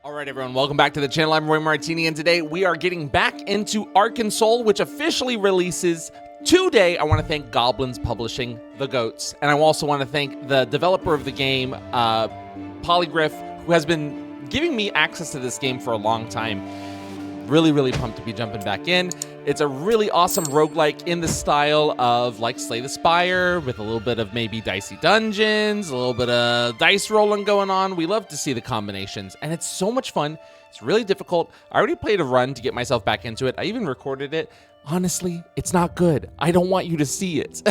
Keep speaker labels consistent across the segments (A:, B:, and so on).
A: All right, everyone, welcome back to the channel. I'm Roy Martini, and today we are getting back into Archon, which officially releases today. I want to thank Goblins Publishing, the GOATs, and I also want to thank the developer of the game, Polygriff, who has been giving me access to this game for a long time. Really pumped to be jumping back in. It's a really awesome roguelike in the style of like Slay the Spire, with a little bit of maybe dicey dungeons, a little bit of dice rolling going on. We love to see the combinations, and it's so much fun. It's really difficult. I already played a run to get myself back into it. I even recorded it. Honestly, it's not good. I don't want you to see it.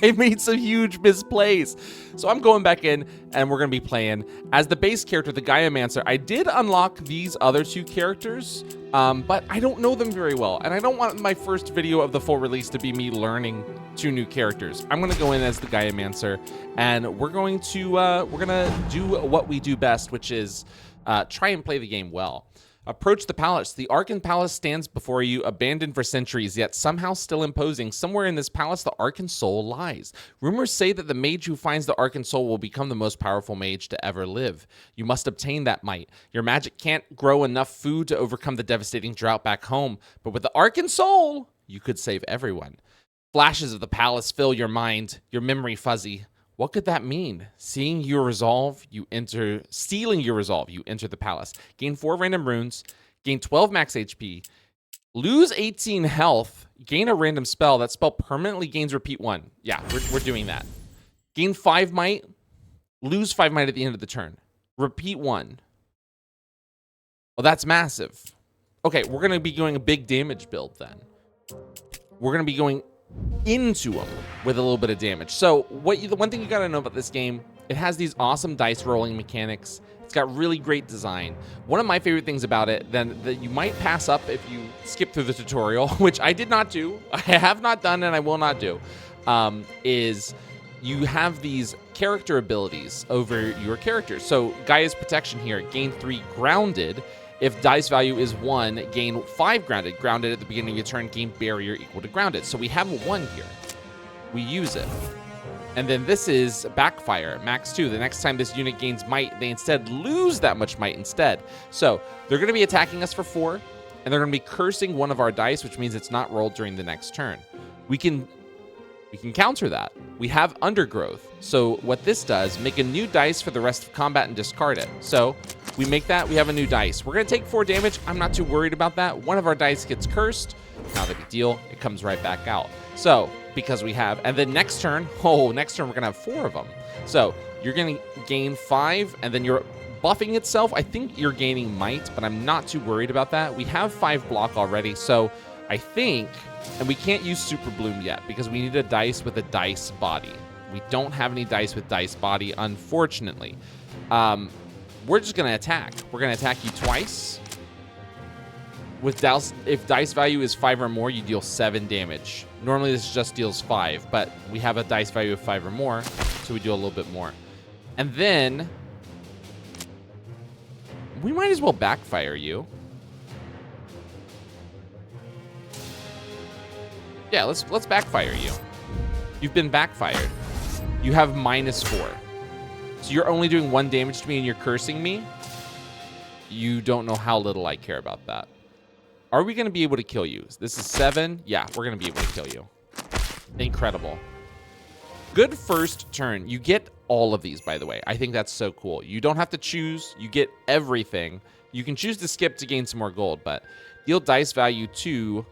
A: I made some huge misplays. So I'm going back in, and we're going to be playing as the base character, the Gaiamancer. I did unlock these other two characters, but I don't know them very well, and I don't want my first video of the full release to be me learning two new characters. I'm going to go in as the Gaiamancer, and we're going to do what we do best, which is try and play the game well. Approach the palace. The Archon Palace stands before you, abandoned for centuries, yet somehow still imposing. Somewhere in this palace, the Archon Soul lies. Rumors say that the mage who finds the Archon Soul will become the most powerful mage to ever live. You must obtain that might. Your magic can't grow enough food to overcome the devastating drought back home, but with the Archon Soul, you could save everyone. Flashes of the palace fill your mind, your memory fuzzy. What could that mean? Stealing your resolve, you enter the palace. Gain 4 random runes, gain 12 max HP, lose 18 health, gain a random spell. That spell permanently gains repeat 1. Yeah, we're doing that. Gain 5 might, lose 5 might at the end of the turn. Repeat 1. Well, that's massive. Okay, we're going to be going a big damage build then. We're going to be going into them with a little bit of damage. So the one thing you got to know about this game, it has these awesome dice rolling mechanics. It's got really great design. One of my favorite things about it then that you might pass up if you skip through the tutorial, which I did not do, I have not done, and I will not do, is you have these character abilities over your characters. So Gaia's Protection here, gain 3 grounded. If dice value is 1, gain 5 grounded. Grounded at the beginning of your turn, gain barrier equal to grounded. So we have a 1 here. We use it. And then this is Backfire, max 2. The next time this unit gains might, they instead lose that much might instead. So they're going to be attacking us for 4, and they're going to be cursing one of our dice, which means it's not rolled during the next turn. We can counter that. We have Undergrowth. So what this does, make a new dice for the rest of combat and discard it. So we make that, we have a new dice. We're going to take 4 damage. I'm not too worried about that. One of our dice gets cursed. Not a big deal. It comes right back out. So, because we have, and then next turn we're going to have 4 of them. So you're going to gain 5, and then you're buffing itself. I think you're gaining might, but I'm not too worried about that. We have 5 block already, so I think, and we can't use Super Bloom yet because we need a dice with a dice body. We don't have any dice with dice body, unfortunately. We're just going to attack. We're going to attack you twice. If dice value is 5 or more, you deal 7 damage. Normally this just deals 5, but we have a dice value of 5 or more, so we do a little bit more. And then we might as well backfire you. Yeah, let's backfire you. You've been backfired. You have -4. So you're only doing 1 damage to me and you're cursing me? You don't know how little I care about that. Are we going to be able to kill you? This is 7. Yeah, we're going to be able to kill you. Incredible. Good first turn. You get all of these, by the way. I think that's so cool. You don't have to choose. You get everything. You can choose to skip to gain some more gold, but deal dice value 2.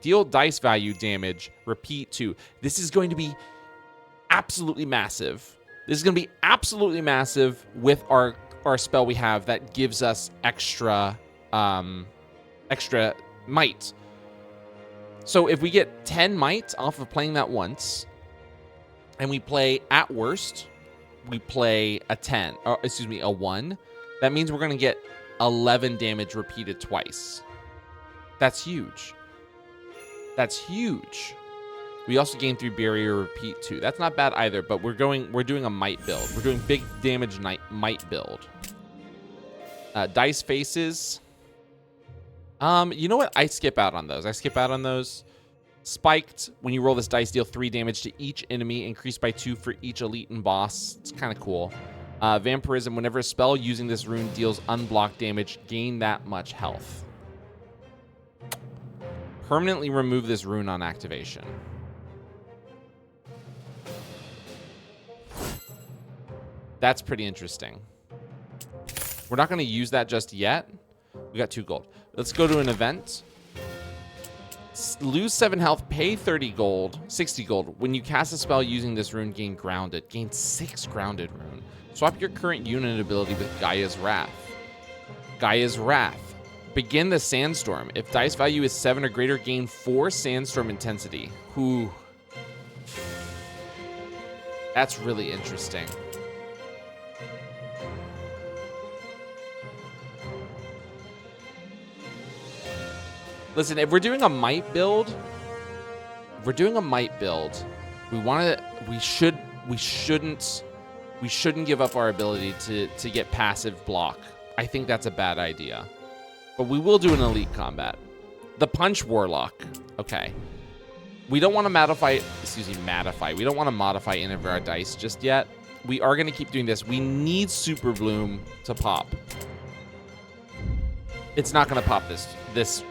A: Deal dice value damage, repeat 2. This is going to be absolutely massive. This is going to be absolutely massive with our spell we have that gives us extra might. So if we get 10 might off of playing that once, and we play, at worst, we play a 1, that means we're going to get 11 damage repeated twice. That's huge. That's huge. We also gain 3 barrier repeat 2. That's not bad either, but we're doing a might build. We're doing big damage might build. Dice faces. You know what? I skip out on those. Spiked. When you roll this dice, deal 3 damage to each enemy, increased by 2 for each elite and boss. It's kind of cool. Vampirism, whenever a spell using this rune deals unblocked damage, gain that much health. Permanently remove this rune on activation. That's pretty interesting. We're not going to use that just yet. We got 2 gold. Let's go to an event. Lose 7 health, pay 30 gold, 60 gold. When you cast a spell using this rune, gain grounded. Gain 6 grounded rune. Swap your current unit ability with Gaia's Wrath. Gaia's Wrath. Begin the Sandstorm. If dice value is 7 or greater, gain 4 Sandstorm intensity. Ooh. That's really interesting. Listen, if we're doing a might build, we shouldn't give up our ability to get passive block. I think that's a bad idea. But we will do an elite combat. The Punch Warlock. Okay. We don't want to modify We don't want to modify any of our dice just yet. We are going to keep doing this. We need Super Bloom to pop. It's not going to pop this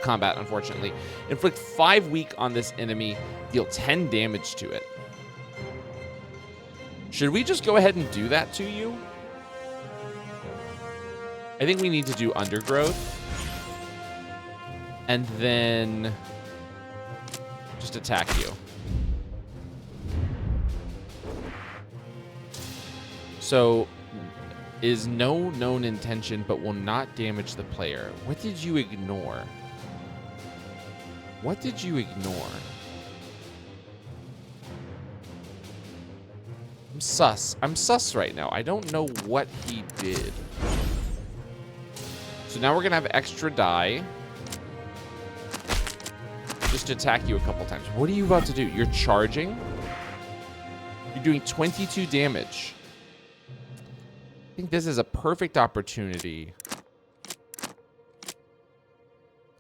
A: combat, unfortunately. Inflict 5 weak on this enemy. Deal 10 damage to it. Should we just go ahead and do that to you? I think we need to do Undergrowth. And then just attack you. So, is no known intention but will not damage the player. What did you ignore? What did you ignore? I'm sus. I'm sus right now. I don't know what he did. So now we're going to have extra die. Just to attack you a couple times. What are you about to do? You're charging? You're doing 22 damage. I think this is a perfect opportunity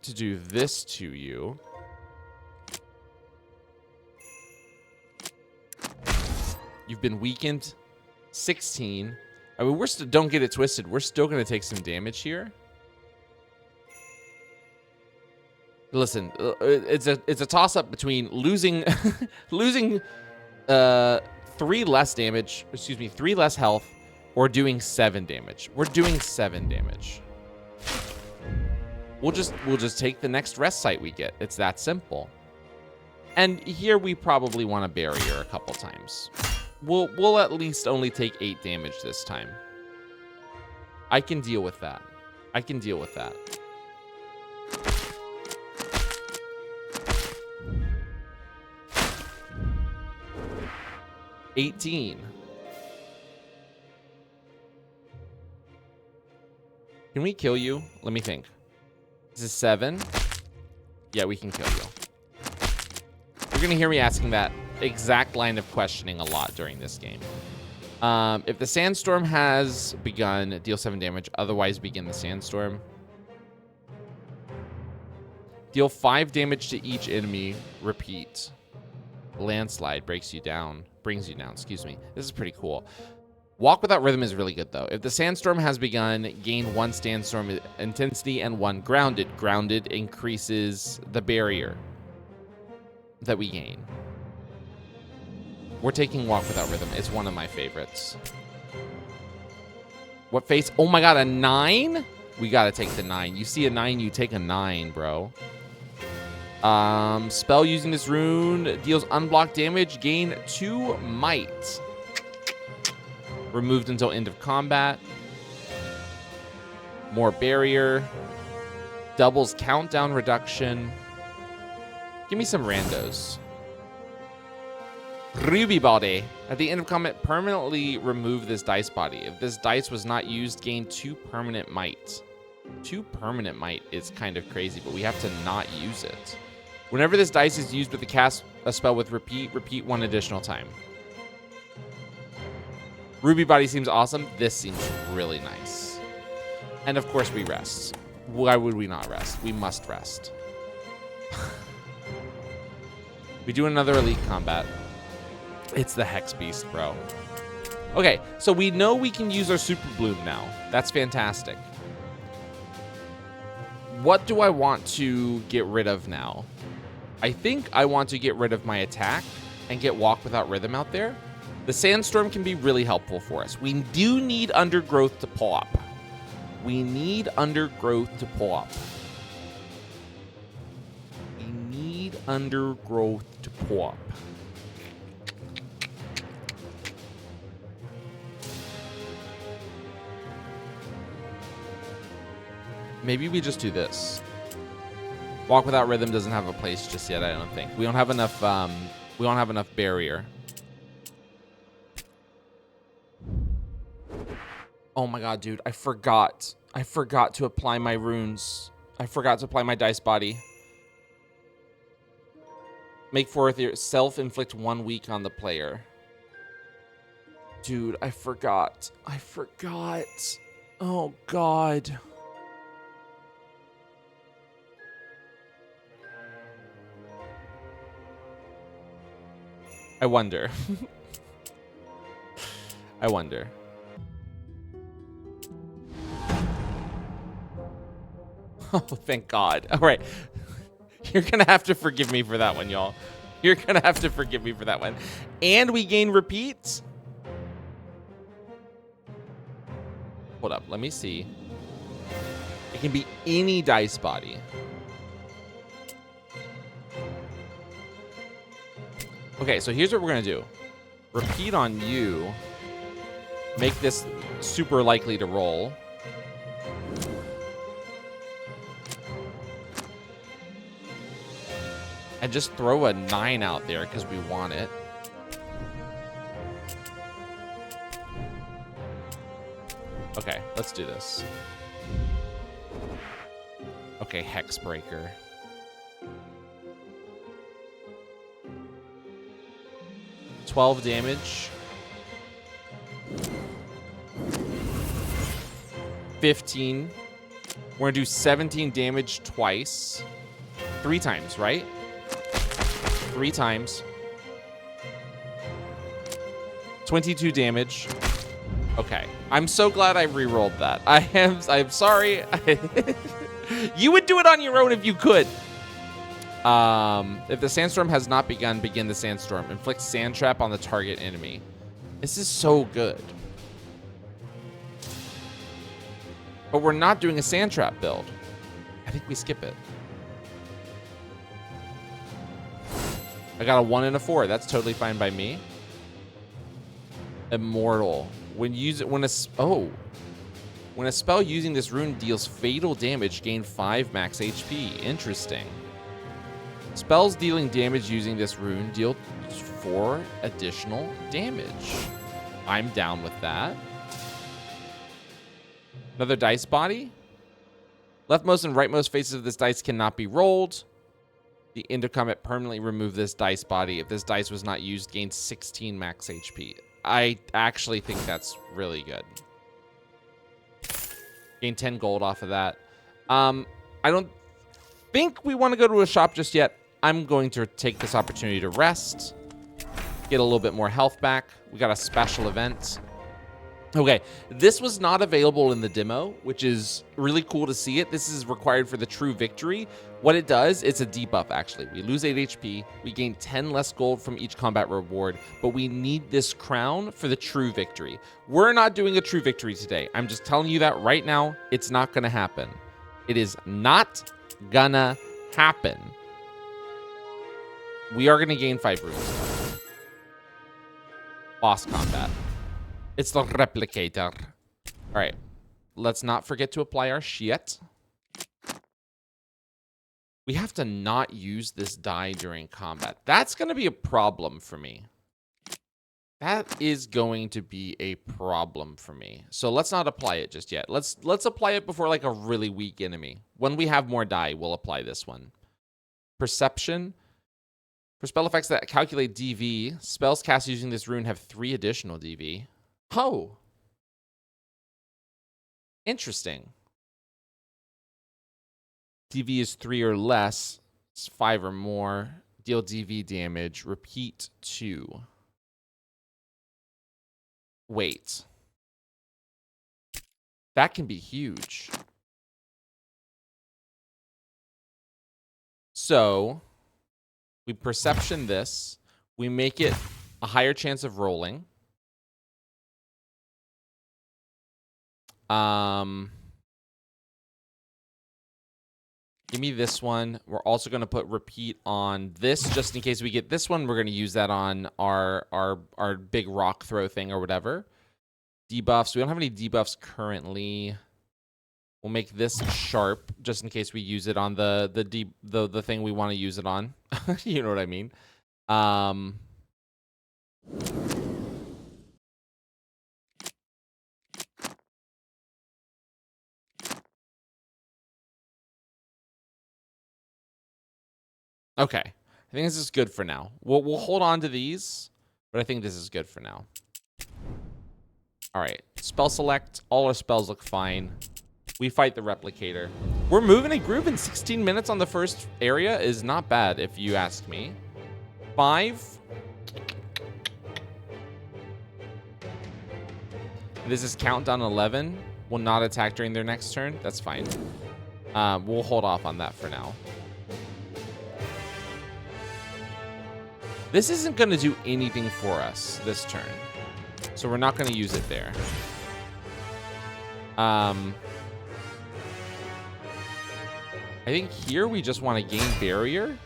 A: to do this to you. You've been weakened 16. I mean, don't get it twisted. We're still going to take some damage here. Listen, it's a toss up between losing 3 less damage, 3 less health, or doing 7 damage. We're doing 7 damage. We'll just take the next rest site we get. It's that simple. And here we probably want a barrier a couple times. We'll at least only take 8 damage this time. I can deal with that. 18. Can we kill you? Let me think. This is 7. Yeah, we can kill you. You're going to hear me asking that exact line of questioning a lot during this game. If the Sandstorm has begun, deal 7 damage. Otherwise, begin the Sandstorm. Deal 5 damage to each enemy. Repeat. Landslide brings you down, excuse me. This is pretty cool. Walk Without Rhythm is really good, though. If the Sandstorm has begun, gain 1 Sandstorm intensity and 1 grounded. Grounded increases the barrier that we gain. We're taking Walk Without Rhythm. It's one of my favorites. What face? Oh my god, a 9? We gotta take the 9. You see a 9, you take a 9, bro. Spell using this rune deals unblocked damage. Gain 2 might. Removed until end of combat. More barrier. Doubles countdown reduction. Give me some randos. Ruby Body. At the end of combat, permanently remove this dice body. If this dice was not used, gain 2 permanent might. 2 permanent might is kind of crazy, but we have to not use it. Whenever this dice is used with the cast a spell with repeat 1 additional time. Ruby Body seems awesome. This seems really nice. And of course we rest. Why would we not rest? We must rest. We do another elite combat. It's the Hex Beast, bro. Okay, so we know we can use our Super Bloom now. That's fantastic. What do I want to get rid of now? I think I want to get rid of my attack and get Walk Without Rhythm out there. The Sandstorm can be really helpful for us. We do need Undergrowth to pop. We need Undergrowth to pop. We need Undergrowth to pop. Maybe we just do this. Walk Without Rhythm doesn't have a place just yet, I don't think. We don't have enough barrier. Oh my god, dude, I forgot. I forgot to apply my runes. I forgot to apply my dice body. Make self-inflict 1 week on the player. Dude, I forgot. I forgot. Oh god. I wonder. I wonder. Oh, thank God. All right. You're going to have to forgive me for that one, y'all. You're going to have to forgive me for that one. And we gain repeats. Hold up. Let me see. It can be any dice body. Okay, so here's what we're going to do. Repeat on you. Make this super likely to roll. And just throw a 9 out there because we want it. Okay, let's do this. Okay, Hexbreaker. $12 damage. 15. We're gonna do 17 damage twice. 3 times, right? 3 times. 22 damage. Okay. I'm so glad I re-rolled that. I'm sorry. You would do it on your own if you could. If the sandstorm has not begun, begin the sandstorm. Inflict sand trap on the target enemy. This is so good. But we're not doing a sand trap build. I think we skip it. I got a 1 and a 4. That's totally fine by me. Immortal. When a spell using this rune deals fatal damage, gain 5 max HP. Interesting. Spells dealing damage using this rune deal 4 additional damage. I'm down with that. Another dice body. Leftmost and rightmost faces of this dice cannot be rolled. The end of combat permanently remove this dice body. If this dice was not used, gain 16 max HP. I actually think that's really good. Gain 10 gold off of that. I don't think we want to go to a shop just yet. I'm going to take this opportunity to rest. Get a little bit more health back. We got a special event. Okay, this was not available in the demo, which is really cool to see it. This is required for the true victory. What it does, it's a debuff, actually. We lose 8 HP. We gain 10 less gold from each combat reward, but we need this crown for the true victory. We're not doing a true victory today. I'm just telling you that right now. It's not going to happen. It is not gonna happen. We are going to gain 5 runes. Boss combat. It's the replicator. All right. Let's not forget to apply our shit. We have to not use this die during combat. That's going to be a problem for me. That is going to be a problem for me. So let's not apply it just yet. Let's apply it before like a really weak enemy. When we have more die, we'll apply this one. Perception. For spell effects that calculate DV, spells cast using this rune have 3 additional DV. Oh. Interesting. DV is 3 or less. It's 5 or more. Deal DV damage. Repeat 2. Wait. That can be huge. So we perception this. We make it a higher chance of rolling. Give me this one. We're also going to put repeat on this just in case we get this one. We're going to use that on our big rock throw thing or whatever. Debuffs. We don't have any debuffs currently. We'll make this sharp just in case we use it on the thing we want to use it on. You know what I mean? Okay. I think this is good for now. We'll hold on to these, but I think this is good for now. All right. Spell select. All our spells look fine. We fight the replicator. We're moving and grooving. 16 minutes on the first area is not bad, if you ask me. 5. This is countdown 11. Will not attack during their next turn. That's fine. We'll hold off on that for now. This isn't going to do anything for us this turn. So we're not going to use it there. I think here we just want to gain barrier.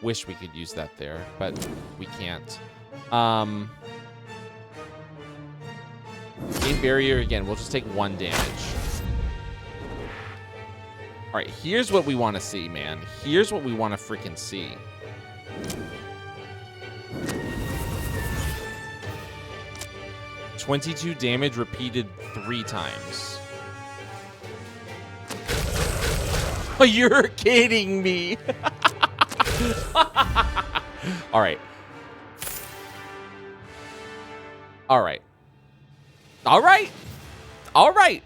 A: Wish we could use that there, but we can't. Gain barrier again. We'll just take 1 damage. All right, here's what we want to see, man. Here's what we want to freaking see. $22 damage repeated 3 times. Oh, you're kidding me. All right. All right. All right. All right.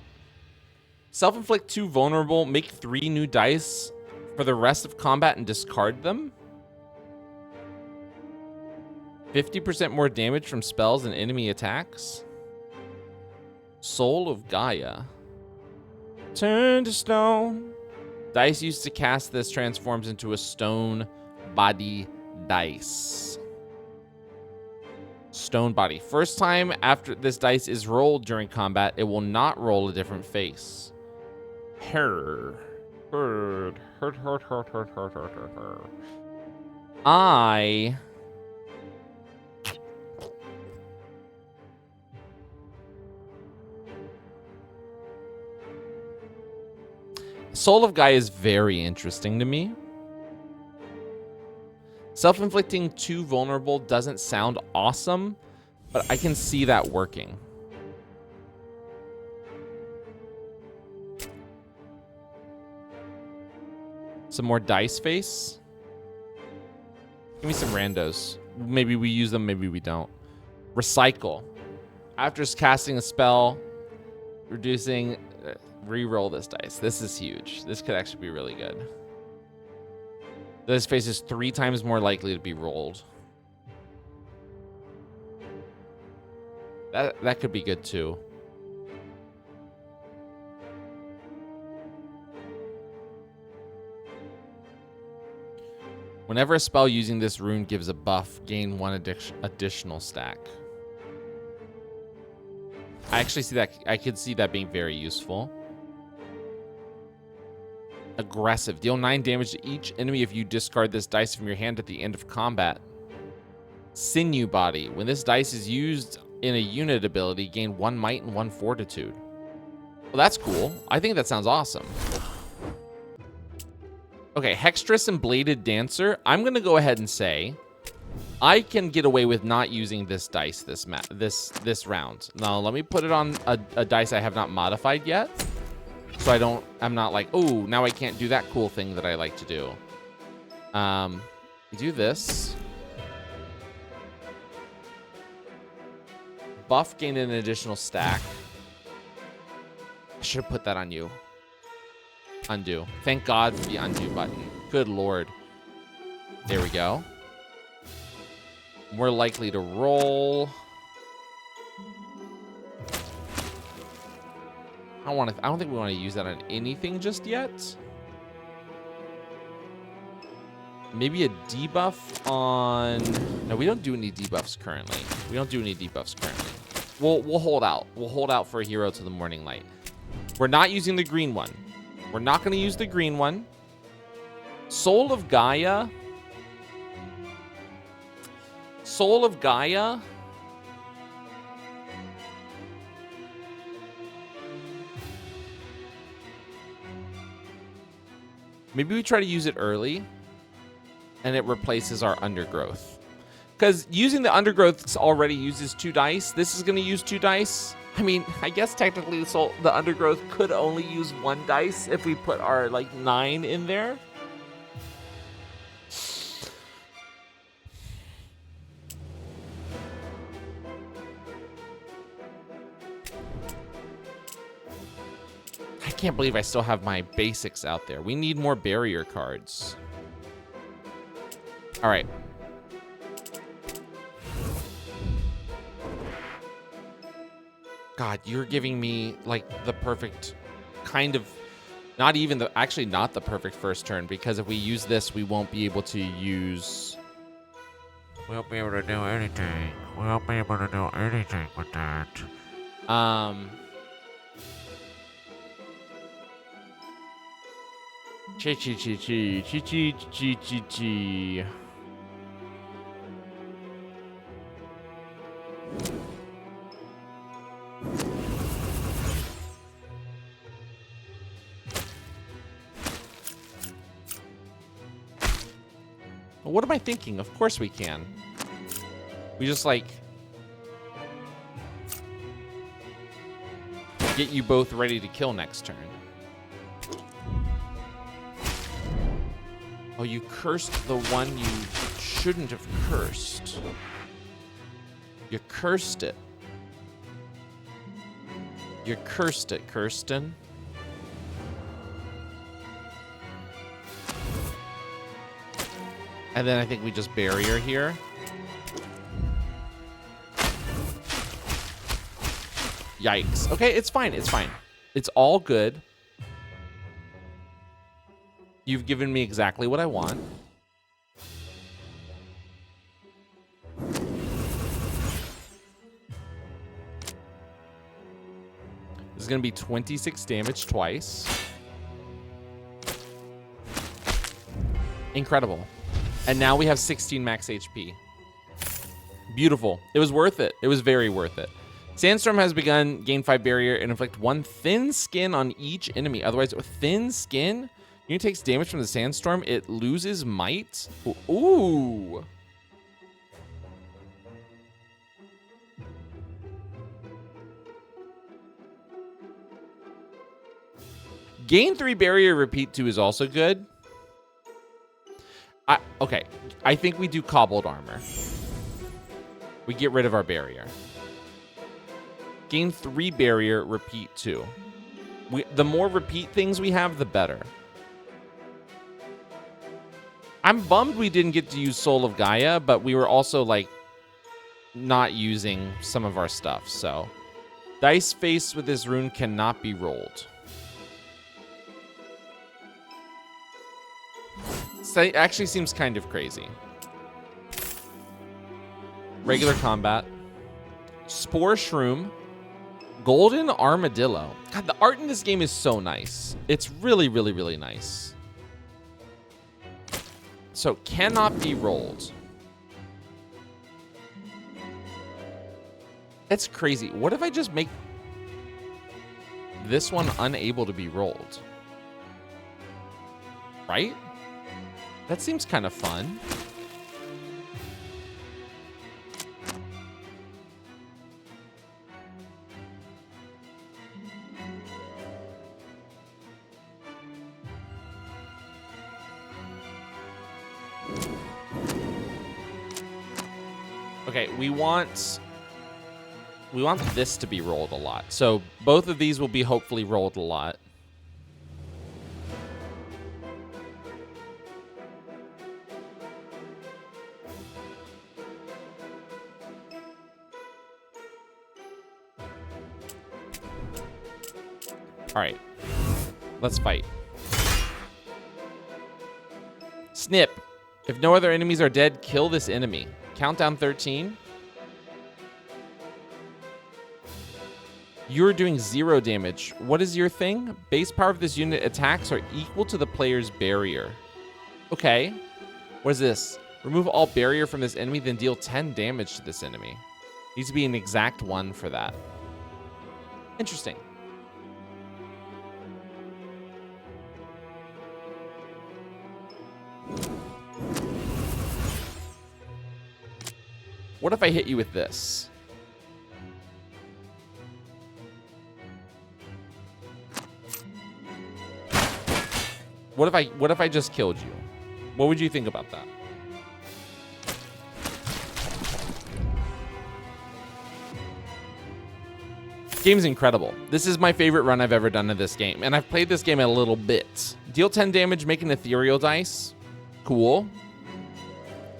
A: Self-inflict 2 vulnerable. Make 3 new dice for the rest of combat and discard them. 50% more damage from spells and enemy attacks. Soul of Gaia. Turn to stone. Dice used to cast this transforms into a stone body dice. Stone body. First time after this dice is rolled during combat, it will not roll a different face. Hurt. Soul of Gaia is very interesting to me. Self-inflicting 2 vulnerable doesn't sound awesome, but I can see that working. Some more dice face. Give me some randos. Maybe we use them, maybe we don't. Recycle. After casting a spell, reducing... Reroll this dice. This is huge. This could actually be really good. This face is 3 times more likely to be rolled. That could be good too. Whenever a spell using this rune gives a buff, gain 1 additional stack. I actually see that. I could see that being very useful. Aggressive. Deal 9 damage to each enemy if you discard this dice from your hand at the end of combat. Sinew Body. When this dice is used in a unit ability, gain 1 might and 1 fortitude. Well, that's cool. I think that sounds awesome. Okay, Hextress and Bladed Dancer. I'm going to go ahead and say I can get away with not using this dice this round. Now, let me put it on a dice I have not modified yet. So I'm not like, oh, now I can't do that cool thing that I like to do. Do this. Buff, gain an additional stack. I should have put that on you. Undo. Thank God for the undo button. Good Lord. There we go. More likely to roll. I don't think we want to use that on anything just yet. Maybe a debuff on... No, we don't do any debuffs currently. We'll hold out. We'll hold out for a hero to the morning light. We're not using the green one. We're not going to use the green one. Soul of Gaia. Soul of Gaia. Maybe we try to use it early and it replaces our undergrowth. Because using the undergrowth already uses 2 dice. This is going to use 2 dice. I mean, I guess technically the undergrowth could only use 1 dice if we put our, like, 9 in there. I can't believe I still have my basics out there. We need more barrier cards. All right. God, you're giving me, like, the perfect kind of... Actually, not the perfect first turn, because if we use this, we won't be able to use...
B: We won't be able to do anything. We won't be able to do anything with that.
A: Chi. What am I thinking? Of course we can. We just, like, get you both ready to kill next turn. Oh, you cursed the one you shouldn't have cursed. You cursed it. You cursed it, Kirsten. And then I think we just barrier here. Yikes. Okay, it's fine. It's fine. It's all good. You've given me exactly what I want. This is going to be 26 damage twice. Incredible. And now we have 16 max HP. Beautiful. It was worth it. It was very worth it. Sandstorm has begun. Gain 5 barrier and inflict 1 thin skin on each enemy. Otherwise, with thin skin, unit takes damage from the sandstorm. It loses might. Ooh. Gain 3 barrier, repeat 2 is also good. Okay, I think we do cobbled armor. We get rid of our barrier. Gain 3 barrier, repeat 2. The more repeat things we have, the better. I'm bummed we didn't get to use Soul of Gaia, but we were also, like, not using some of our stuff, so. Dice face with this rune cannot be rolled. It actually seems kind of crazy. Regular combat. Spore Shroom. Golden Armadillo. God, the art in this game is so nice. It's really, really, really nice. So, cannot be rolled. That's crazy. What if I just make this one unable to be rolled? Right? That seems kind of fun. Okay, we want this to be rolled a lot. So both of these will be hopefully rolled a lot. All right. Let's fight. Snip. If no other enemies are dead, kill this enemy. Countdown 13. You're doing 0 damage. What is your thing? Base power of this unit attacks are equal to the player's barrier. Okay. What is this? Remove all barrier from this enemy, then deal 10 damage to this enemy. Needs to be an exact 1 for that. Interesting. What if I hit you with this? What if I just killed you? What would you think about that? Game's incredible. This is my favorite run I've ever done in this game, and I've played this game a little bit. Deal 10 damage, make an ethereal dice. Cool.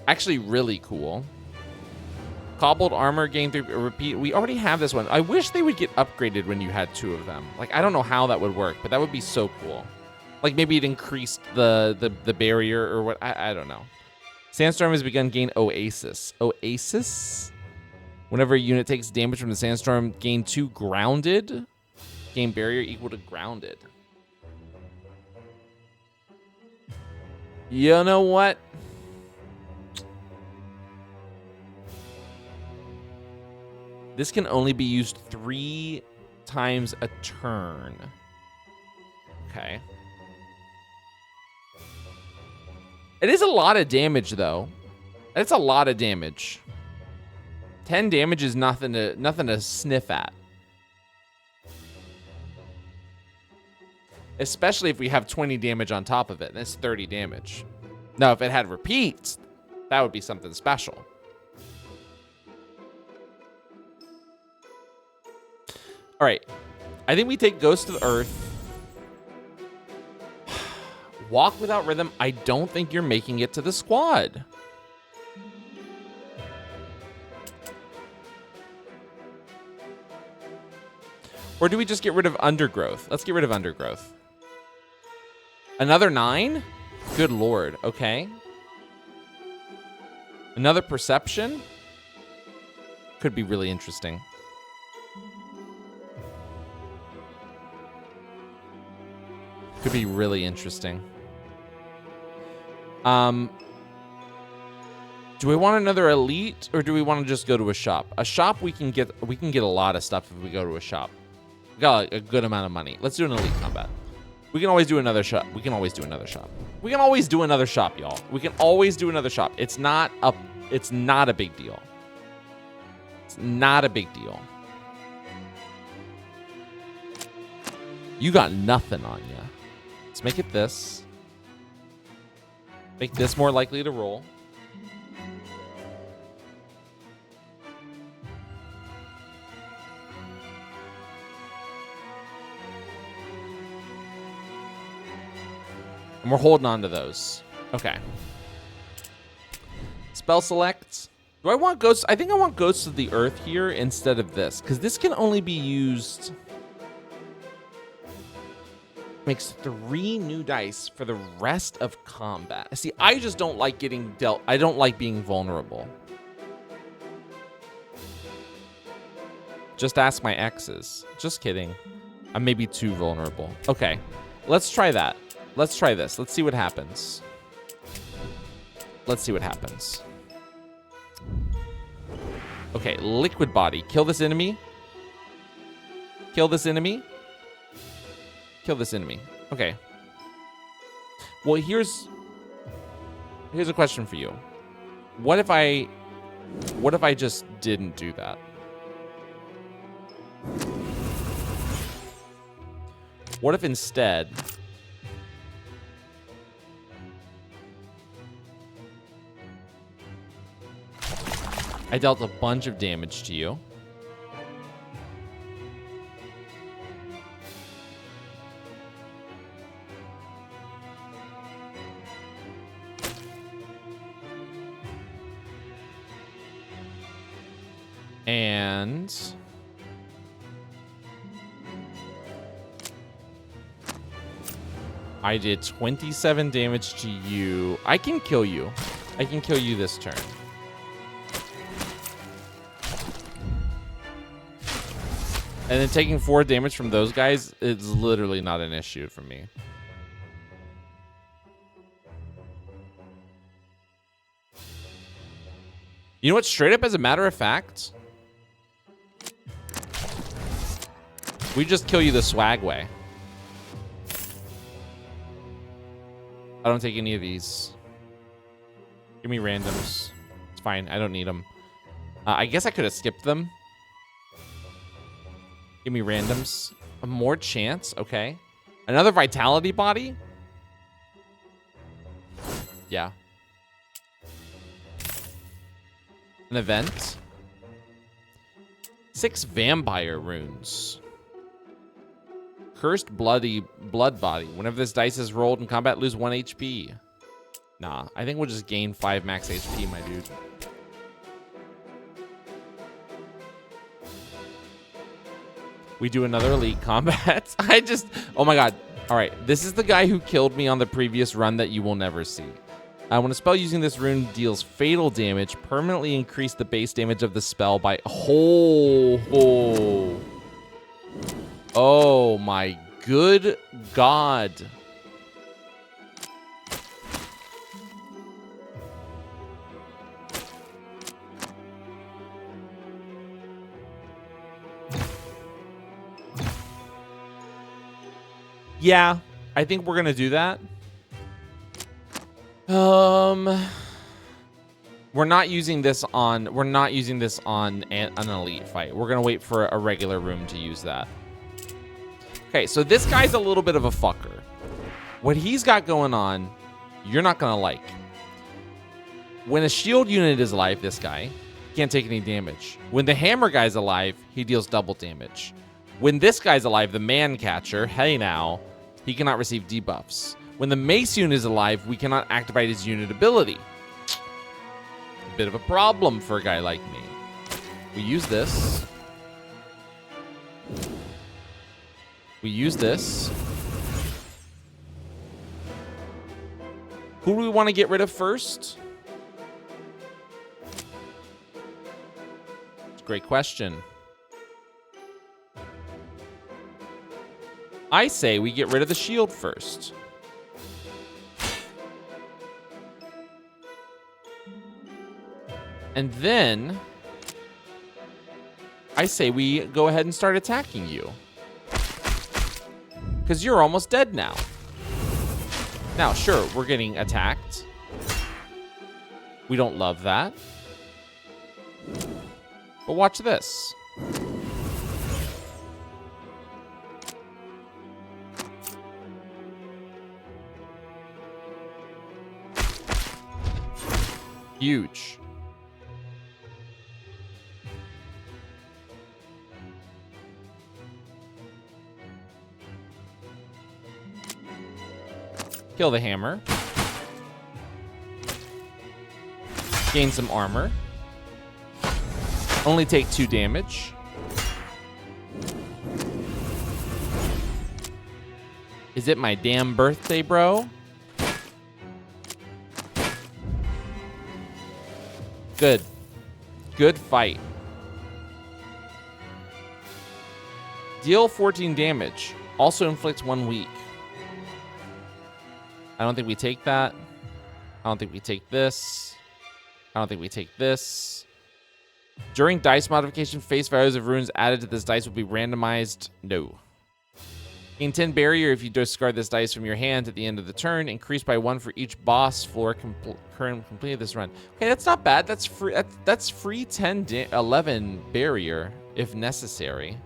A: Actually, really cool. Cobbled armor, gain 3, repeat. We already have this one. I wish they would get upgraded when you had 2 of them. Like, I don't know how that would work, but that would be so cool. Like, maybe it increased the barrier or what. I don't know. Sandstorm has begun gain Oasis. Oasis? Whenever a unit takes damage from the sandstorm, gain 2 grounded. Gain barrier equal to grounded. You know what? This can only be used 3 times a turn. Okay. It is a lot of damage, though. It's a lot of damage. 10 damage is nothing to sniff at. Especially if we have 20 damage on top of it. That's 30 damage. Now, if it had repeats, that would be something special. All right. I think we take Ghost to the Earth. Walk without rhythm. I don't think you're making it to the squad. Or do we just get rid of Undergrowth? Let's get rid of Undergrowth. Another 9? Good lord. Okay. Another Perception? Could be really interesting. Could be really interesting. Do we want another elite, or do we want to just go to a shop? A shop we can get a lot of stuff if we go to a shop. We got a good amount of money. Let's do an elite combat. We can always do another shop. We can always do another shop. We can always do another shop, y'all. We can always do another shop. It's not a big deal. It's not a big deal. You got nothing on you. Let's make it this. Make this more likely to roll. And we're holding on to those. Okay. Spell select. Do I want Ghosts? I think I want Ghosts of the Earth here instead of this, because this can only be used. Makes 3 new dice for the rest of combat. See, I just don't like getting dealt. I don't like being vulnerable. Just ask my exes. Just kidding. I'm maybe too vulnerable. Okay, let's try that. Let's try this. Let's see what happens. Let's see what happens. Okay, Liquid Body. Kill this enemy. Kill this enemy. Kill this enemy. Okay. Well, here's a question for you. What if I just didn't do that? What if instead I dealt a bunch of damage to you? And I did 27 damage to you. I can kill you. I can kill you this turn. And then taking 4 damage from those guys is literally not an issue for me. You know what? Straight up, as a matter of fact, we just kill you the swag way. I don't take any of these. Give me randoms. It's fine. I don't need them. I guess I could have skipped them. Give me randoms. A more chance. Okay. Another vitality body. Yeah. An event. 6 vampire runes. Cursed blood body. Whenever this dice is rolled in combat, lose 1 HP. Nah, I think we'll just gain 5 max HP, my dude. We do another elite combat. Oh my god. All right, this is the guy who killed me on the previous run that you will never see. When a spell using this rune deals fatal damage, permanently increase the base damage of the spell by Oh my good god. Yeah, I think we're gonna do that. We're not using this on an elite fight. We're gonna wait for a regular room to use that. Okay, so this guy's a little bit of a fucker. What he's got going on, you're not gonna like. When a shield unit is alive, this guy can't take any damage. When the hammer guy's alive, he deals double damage. When this guy's alive, the man catcher, hey now, he cannot receive debuffs. When the mace unit is alive, we cannot activate his unit ability. A bit of a problem for a guy like me. We use this. We use this. Who do we want to get rid of first? It's a great question. I say we get rid of the shield first. And then I say we go ahead and start attacking you. Because you're almost dead now. Now, sure, we're getting attacked. We don't love that. But watch this. Huge. Kill the hammer. Gain some armor. Only take 2 damage. Is it my damn birthday, bro? Good. Good fight. Deal 14 damage. Also inflicts 1 weak. I don't think we take that. I don't think we take this. I don't think we take this. During dice modification, face values of runes added to this dice will be randomized. No. Gain 10 barrier if you discard this dice from your hand at the end of the turn. Increased by 1 for each boss floor completed this run. Okay, that's not bad. That's free. That's free 11 barrier if necessary.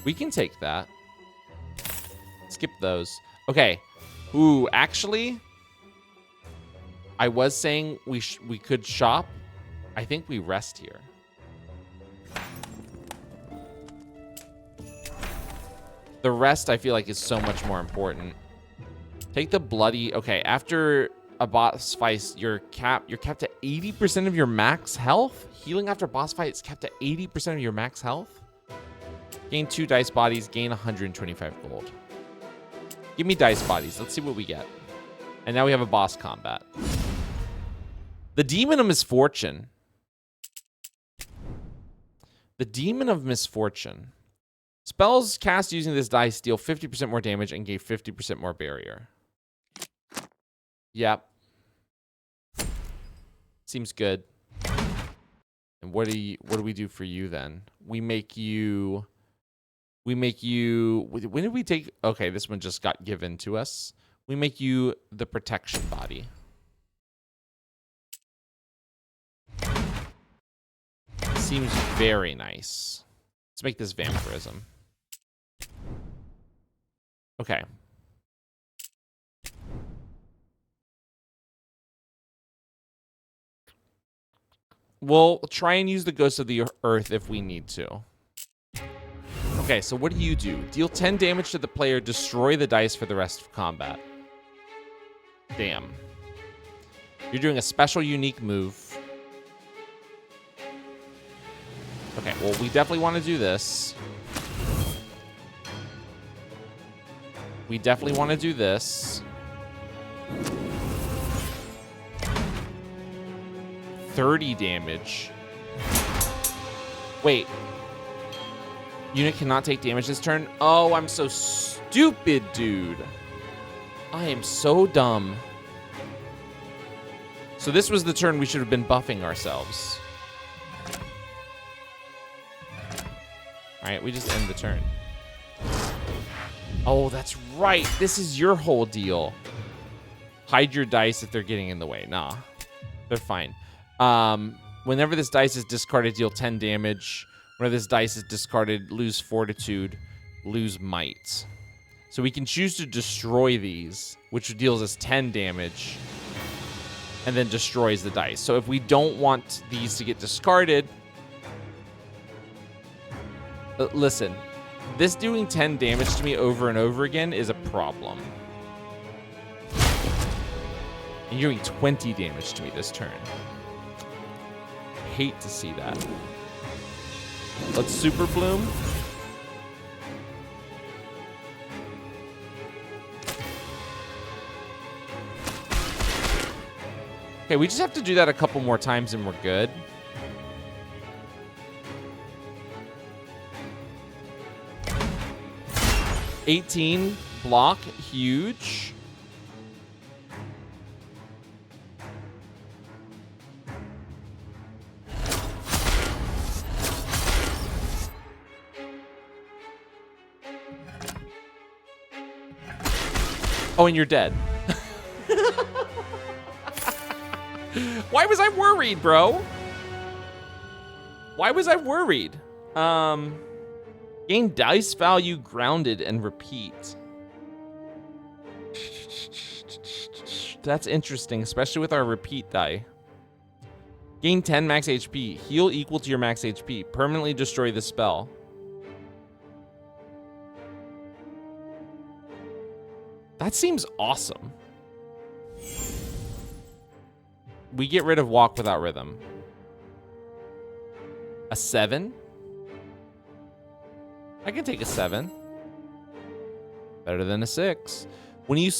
A: We can take that. Skip those. Okay. Ooh, actually, I was saying we could shop. I think we rest here. The rest, I feel like, is so much more important. Take the bloody... Okay, after a boss fight, you're capped at 80% of your max health. Healing after boss fight is capped at 80% of your max health. Gain 2 dice bodies. Gain 125 gold. Give me dice bodies. Let's see what we get. And now we have a boss combat. The Demon of Misfortune. The Demon of Misfortune. Spells cast using this dice deal 50% more damage and gave 50% more barrier. Yep. Seems good. And what do we do for you then? We make you... When did we take... Okay, this one just got given to us. We make you the protection body. Seems very nice. Let's make this vampirism. Okay. We'll try and use the Ghost of the Earth if we need to. Okay, so what do? Deal 10 damage to the player, destroy the dice for the rest of combat. Damn. You're doing a special unique move. Okay, well, we definitely want to do this. We definitely want to do this. 30 damage. Wait. Unit cannot take damage this turn? Oh, I'm so stupid, dude. I am so dumb. So this was the turn we should have been buffing ourselves. All right, we just end the turn. Oh, that's right. This is your whole deal. Hide your dice if they're getting in the way. Nah, they're fine. Whenever this dice is discarded, deal 10 damage. Whenever this dice is discarded, lose fortitude, lose might. So we can choose to destroy these, which deals us 10 damage, and then destroys the dice. So if we don't want these to get discarded, listen, this doing 10 damage to me over and over again is a problem. And you're doing 20 damage to me this turn. Hate to see that. Let's Super Bloom. Okay, we just have to do that a couple more times and we're good. $18 block, huge. Oh, and you're dead. Why was I worried, bro? Why was I worried? Gain dice value grounded and repeat. That's interesting, especially with our repeat die. Gain 10 max HP. Heal equal to your max HP. Permanently destroy the spell. That seems awesome. We get rid of walk without rhythm. A 7? I can take a 7. Better than a 6. When you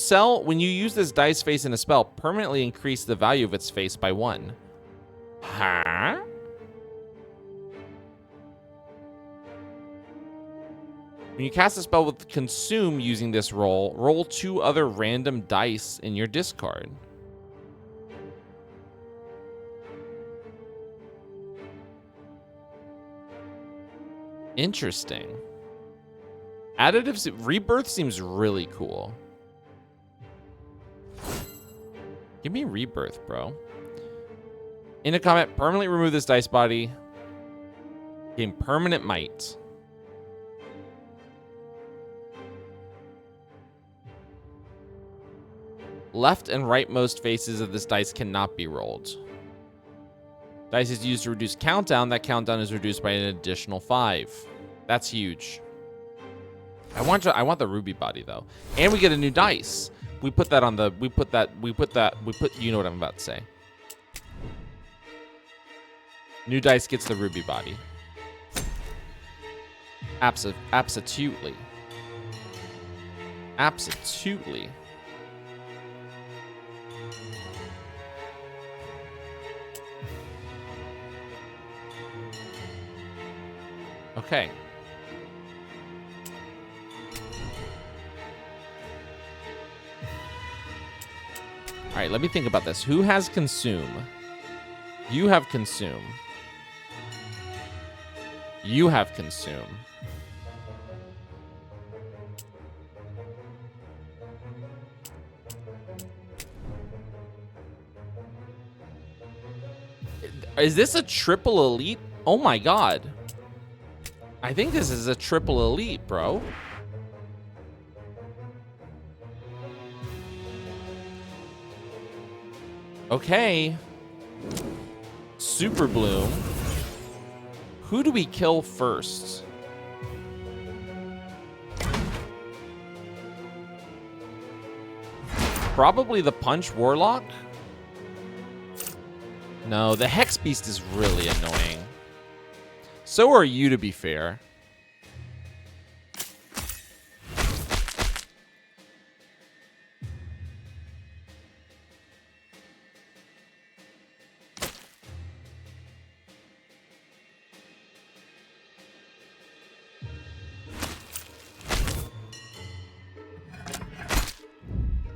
A: use this dice face in a spell, permanently increase the value of its face by 1. Huh? When you cast a spell with consume using this roll 2 other random dice in your discard. Interesting. Additive Rebirth seems really cool. Give me Rebirth, bro. In a combat, permanently remove this dice body. Gain permanent might. Left and rightmost faces of this dice cannot be rolled. Dice is used to reduce countdown. That countdown is reduced by an additional 5. That's huge. I want the ruby body though. And we get a new dice. We put that on the you know what I'm about to say. New dice gets the ruby body. Absolutely. Absolutely. Okay. All right, let me think about this. Who has consume? You have consume. You have consume. Is this a triple elite? Oh my god. I think this is a triple elite, bro. Okay. Super Bloom. Who do we kill first? Probably the Punch Warlock. No, the Hex Beast is really annoying. So are you, to be fair.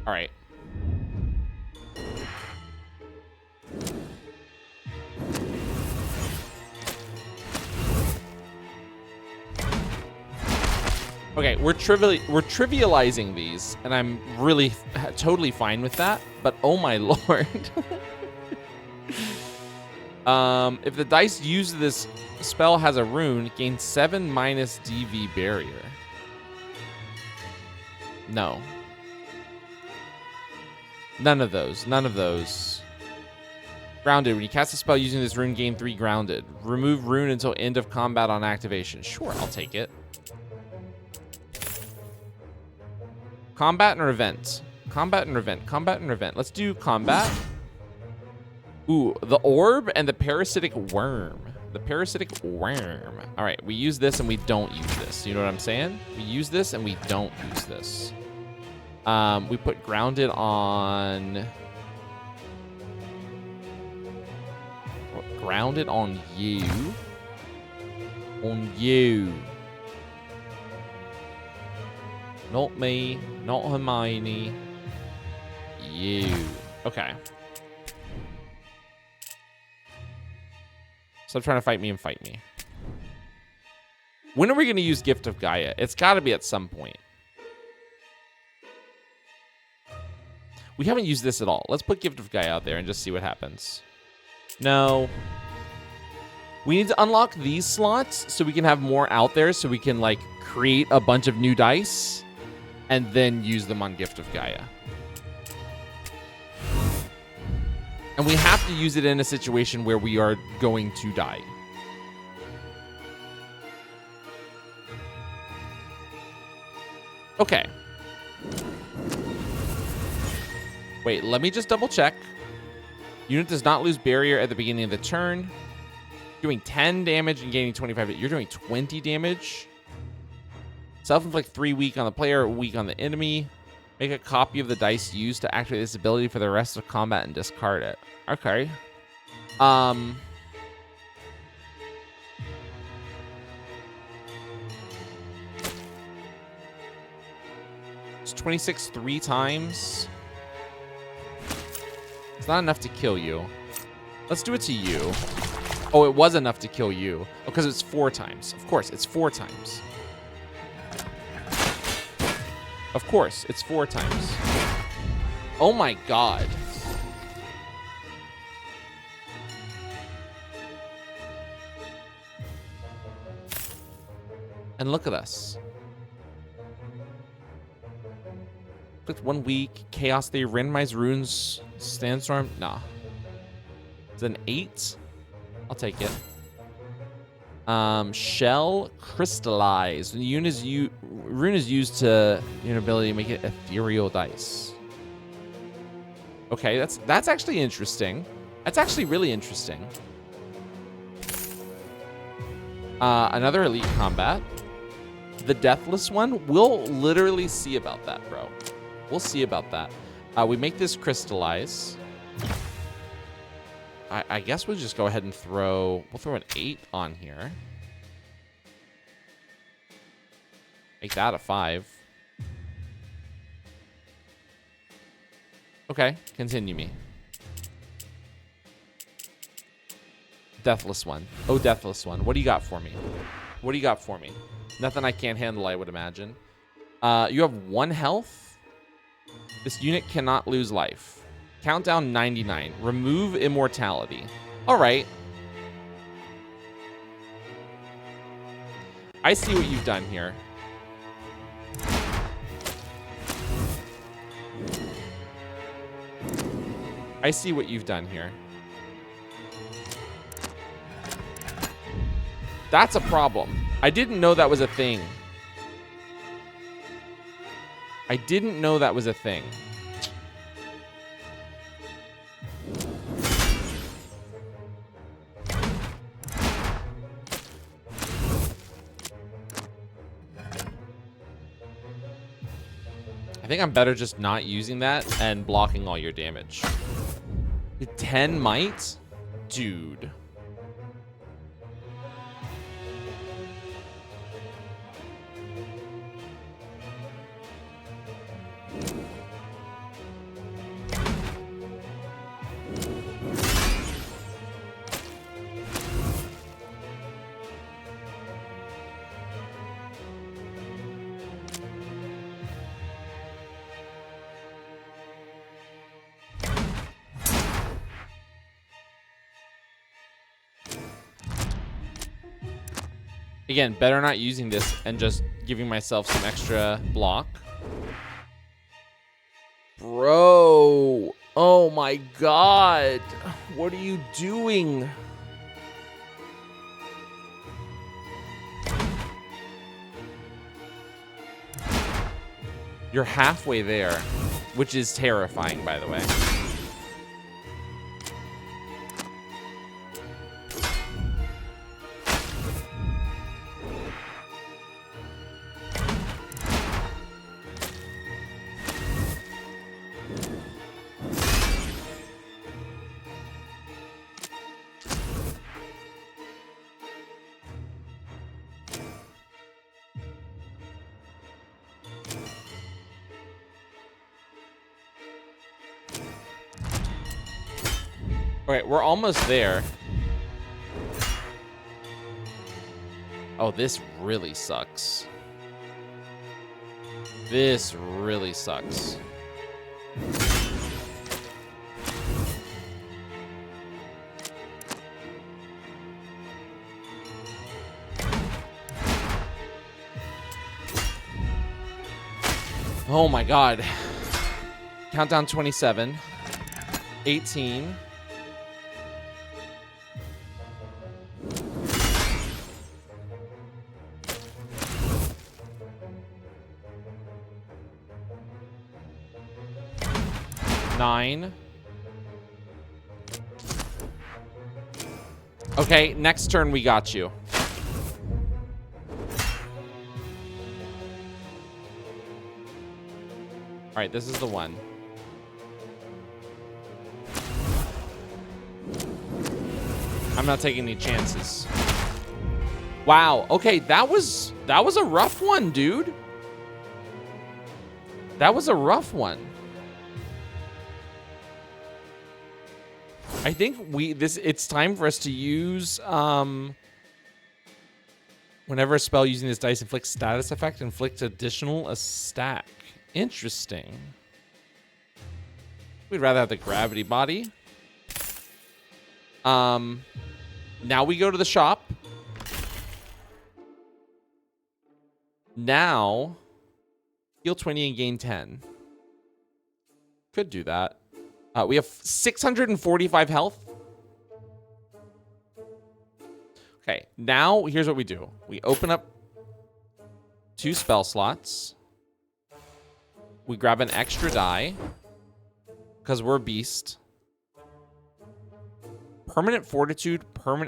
A: All right. Okay, we're trivializing these, and I'm really totally fine with that. But oh my lord. If the dice used this spell has a rune, gain 7 minus DV barrier. No. None of those. None of those. Grounded. When you cast a spell using this rune, gain 3 grounded. Remove rune until end of combat on activation. Sure, I'll take it. Combat and event. Combat and event. Combat and event. Let's do combat. Ooh, the orb and the parasitic worm. The parasitic worm. All right, we use this and we don't use this. You know what I'm saying? We use this and we don't use this. We put grounded on... Grounded on you. On you. Not me. Not Hermione. You. Okay. Stop trying to fight me and fight me. When are we going to use Gift of Gaia? It's got to be at some point. We haven't used this at all. Let's put Gift of Gaia out there and just see what happens. No. We need to unlock these slots so we can have more out there so we can, like, create a bunch of new dice and then use them on Gift of Gaia. And we have to use it in a situation where we are going to die. Okay. Wait, let me just double check. Unit does not lose barrier at the beginning of the turn. Doing 10 damage and gaining 25. You're doing 20 damage. Self-inflict 3 weak on the player, weak on the enemy. Make a copy of the dice used to activate this ability for the rest of combat and discard it. Okay. It's 26 3 times. It's not enough to kill you. Let's do it to you. Oh, it was enough to kill you. Oh, because it's 4 times. Of course, it's 4 times. Of course, it's 4 times. Oh my god. And look at us. With 1 week, Chaos Theory, Randomized Runes, Sandstorm. Nah. It's an 8. I'll take it. Shell, Crystallize. When the rune is used to your ability to make it ethereal dice. Okay, that's actually interesting. That's actually really interesting. Another elite combat. the deathless one, we'll literally see about that, bro. We'll see about that. We make this crystallize. I guess we'll just go ahead and we'll throw an 8 on here. Make that a 5. Okay, continue me. Deathless one. Oh, deathless one. What do you got for me? What do you got for me? Nothing I can't handle, I would imagine. You have 1 health. This unit cannot lose life. Countdown 99. Remove immortality. All right. I see what you've done here. I see what you've done here. That's a problem. I didn't know that was a thing. I didn't know that was a thing. I think I'm better just not using that and blocking all your damage. 10 might? Dude. Again, better not using this and just giving myself some extra block. Bro. Oh my god. What are you doing? You're halfway there, which is terrifying, by the way. All right, we're almost there. Oh, this really sucks. This really sucks. Oh my god. Countdown 27. 18. Nine. Okay, next turn we got you. All right, this is the one. I'm not taking any chances. Wow. Okay, that was a rough one, dude. That was a rough one. I think it's time for us to use whenever a spell using this dice inflicts status effect, inflicts additional a stack. Interesting. We'd rather have the gravity body. Now we go to the shop. Now heal 20 and gain 10. Could do that. We have 645 health. Okay, now here's what we do. We open up 2 spell slots. We grab an extra die because we're a beast. Permanent fortitude,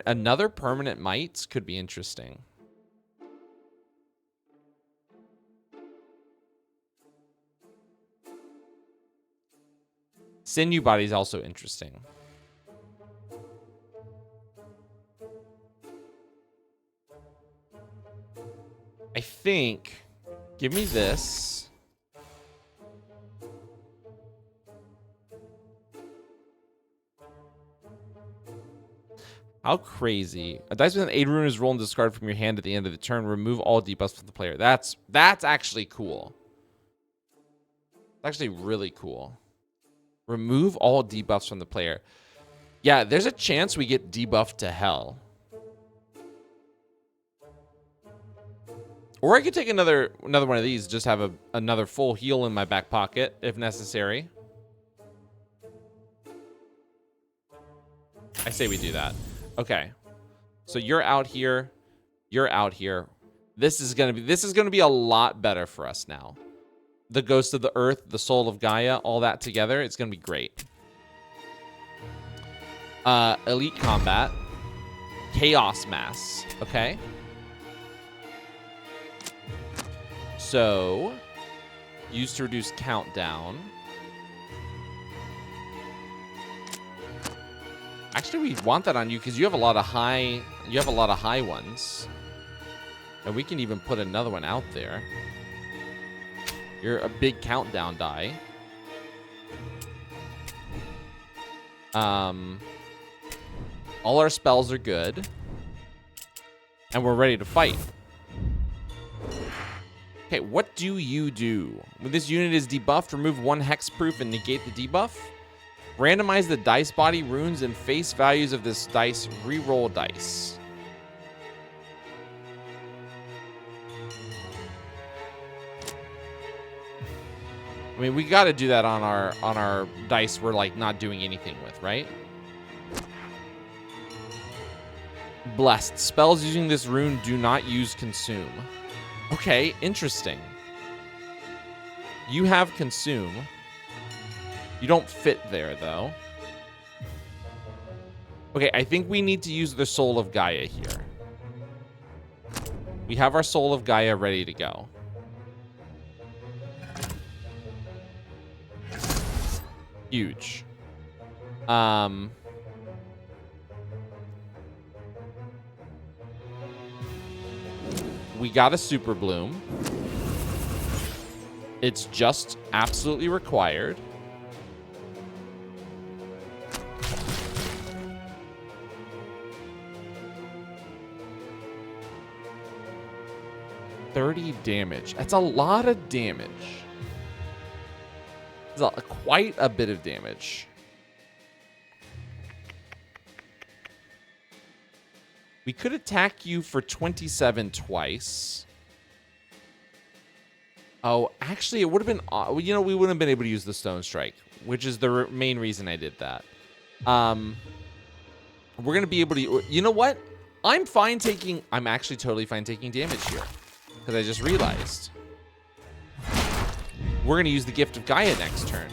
A: another permanent might could be interesting. Sinew body is also interesting. I think, give me this. How crazy. A dice with an 8 rune is rolled and discarded from your hand at the end of the turn. Remove all debuffs from the player. That's actually cool. It's actually really cool. Remove all debuffs from the player. Yeah, there's a chance we get debuffed to hell. Or I could take another one of these, just have another full heal in my back pocket if necessary. I say we do that. Okay. So you're out here. You're out here. This is gonna be a lot better for us now. The Ghost of the Earth, the Soul of Gaia, all that together, it's gonna be great. Elite Combat. Chaos Mass. Okay. So, used to reduce countdown. Actually, we want that on you because you have a lot of high. You have a lot of high ones, and we can even put another one out there. You're a big countdown die. All our spells are good, and we're ready to fight. Okay, what do you do? When this unit is debuffed, remove 1 hexproof and negate the debuff. Randomize the dice body, runes, and face values of this dice. Reroll dice. I mean, we got to do that on our dice we're like not doing anything with, right? Blessed. Spells using this rune do not use consume. Okay, interesting. You have consume. You don't fit there, though. Okay, I think we need to use the Soul of Gaia here. We have our Soul of Gaia ready to go. Huge. We got a Super Bloom. It's just absolutely required. $30 damage. That's a lot of damage. That's quite a bit of damage. We could attack you for 27 twice. Oh, actually, it would have been... You know, we wouldn't have been able to use the Stone Strike, which is the main reason I did that. We're going to be able to... You know what? I'm fine taking... I'm actually totally fine taking damage here. Because I just realized. We're going to use the Gift of Gaia next turn.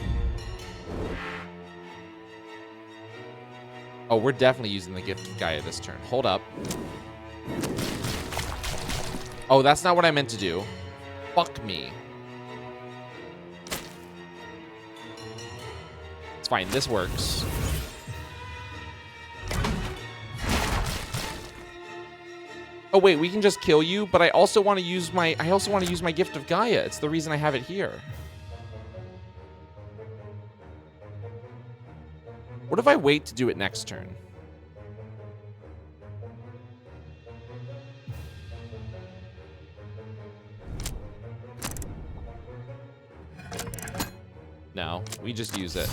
A: Oh, we're definitely using the Gift of Gaia this turn. Hold up. Oh, that's not what I meant to do. Fuck me. It's fine. This works. Oh wait, we can just kill you, but I also want to use my Gift of Gaia. It's the reason I have it here. What if I wait to do it next turn? No, we just use it.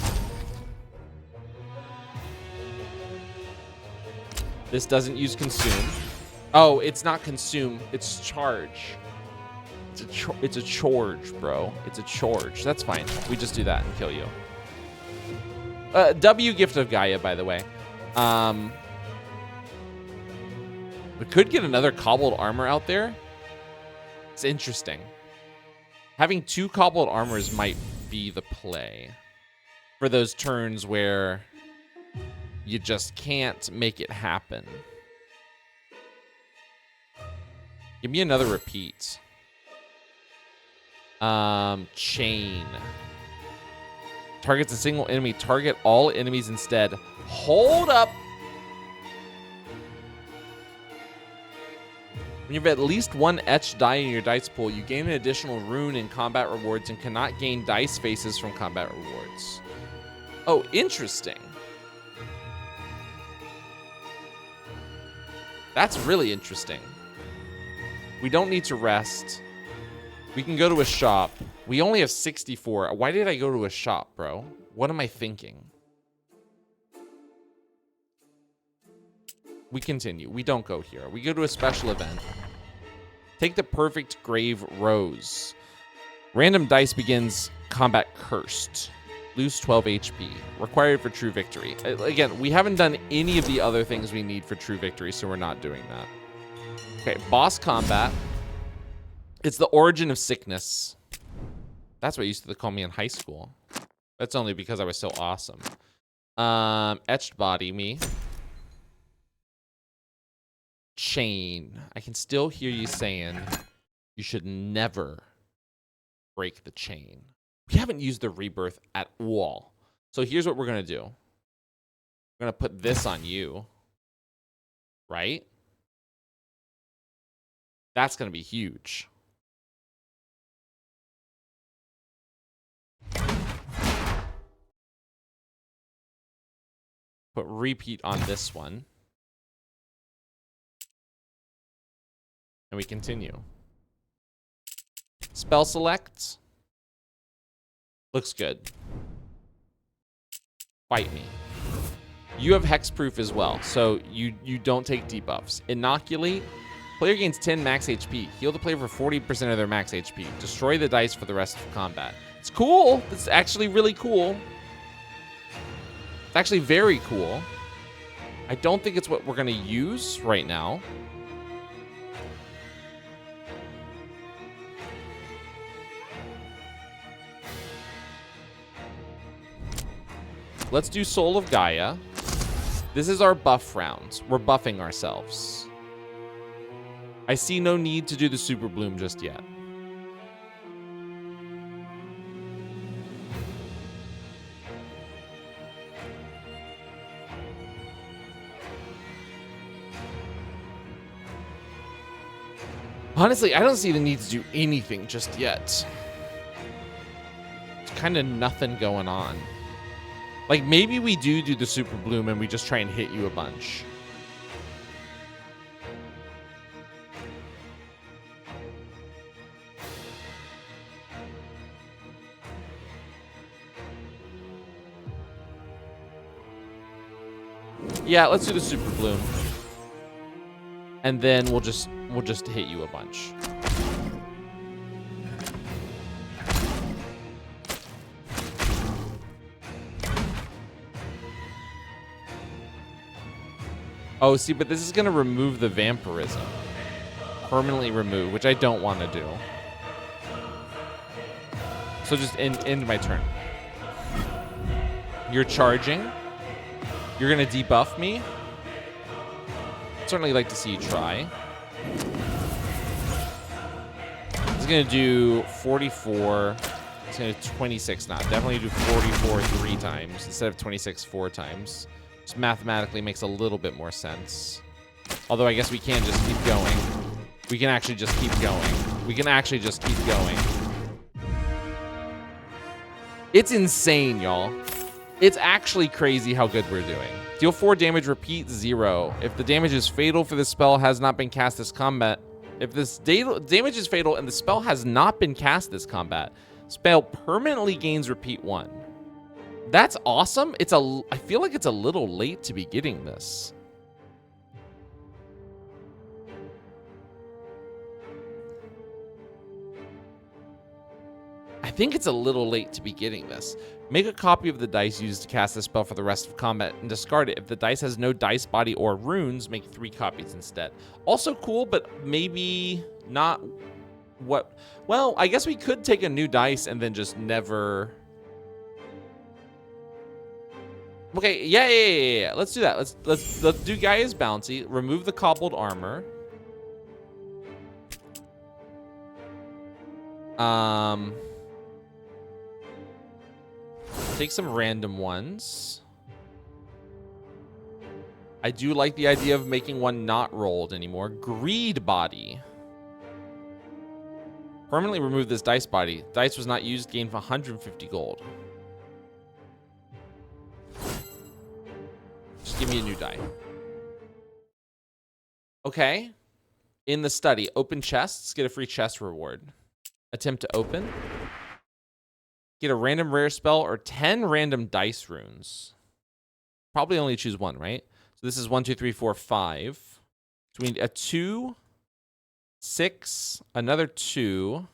A: This doesn't use consume. Oh, it's not consume. It's charge. It's a charge, bro. It's a charge. That's fine. We just do that and kill you. W Gift of Gaia, by the way. We could get another cobbled armor out there. It's interesting. Having 2 cobbled armors might be the play for those turns where you just can't make it happen. Give me another repeat. Chain. Targets a single enemy. Target all enemies instead. Hold up. When you have at least one etched die in your dice pool, you gain an additional rune in combat rewards and cannot gain dice faces from combat rewards. Oh, interesting. That's really interesting. We don't need to rest. We can go to a shop. We only have 64. Why did I go to a shop, bro? What am I thinking? We continue. We don't go here. We go to a special event. Take the perfect grave rose. Random dice begins combat cursed. Lose 12 HP. Required for true victory. Again, we haven't done any of the other things we need for true victory, so we're not doing that. Okay, boss combat. It's the origin of sickness. That's what they used to call me in high school. That's only because I was so awesome. Etched body me. Chain. I can still hear you saying you should never break the chain. We haven't used the rebirth at all. So here's what we're going to do. We're going to put this on you. Right? That's going to be huge. Put repeat on this one. And we continue. Spell select. Looks good. Fight me. You have hexproof as well, so you don't take debuffs. Inoculate. Player gains 10 max HP. Heal the player for 40% of their max HP. Destroy the dice for the rest of combat. It's cool. It's actually really cool. It's actually very cool. I don't think it's what we're going to use right now. Let's do Soul of Gaia. This is our buff round. We're buffing ourselves. I see no need to do the Super Bloom just yet. Honestly, I don't see the need to do anything just yet. There's kind of nothing going on. Like, maybe we do the Super Bloom and we just try and hit you a bunch. Yeah, let's do the Super Bloom. And then we'll just hit you a bunch. Oh, see, but this is going to remove the vampirism. Permanently remove, which I don't want to do. So just end my turn. You're charging. You're going to debuff me. Certainly like to see you try. It's going to do 44. It's going to do 26 now. Definitely do 44 3 times instead of 26 4 times. Just mathematically makes a little bit more sense. Although I guess we can just keep going. We can actually just keep going. We can actually just keep going. It's insane, y'all. It's actually crazy how good we're doing. Deal 4 damage, repeat 0. If the damage is fatal for the spell has not been cast this combat. If this damage is fatal and the spell has not been cast this combat, spell permanently gains repeat 1. That's awesome. I feel like it's a little late to be getting this. I think it's a little late to be getting this. Make a copy of the dice used to cast this spell for the rest of combat and discard it. If the dice has no dice body or runes, make 3 copies instead. Also cool, but maybe not what... Well, I guess we could take a new dice and then just never... Okay, yeah. Let's do that. Let's do Gaia's Bounty. Remove the cobbled armor. Take some random ones. I do like the idea of making one not rolled anymore. Greed body. Permanently remove this dice body. Dice was not used, gain 150 gold. Just give me a new die. Okay. In the study, open chests, get a free chest reward. Attempt to open. Get a random rare spell or 10 random dice runes. Probably only choose one, right? So this is 1, 2, 3, 4, 5. So we need a 2, 6, another 2,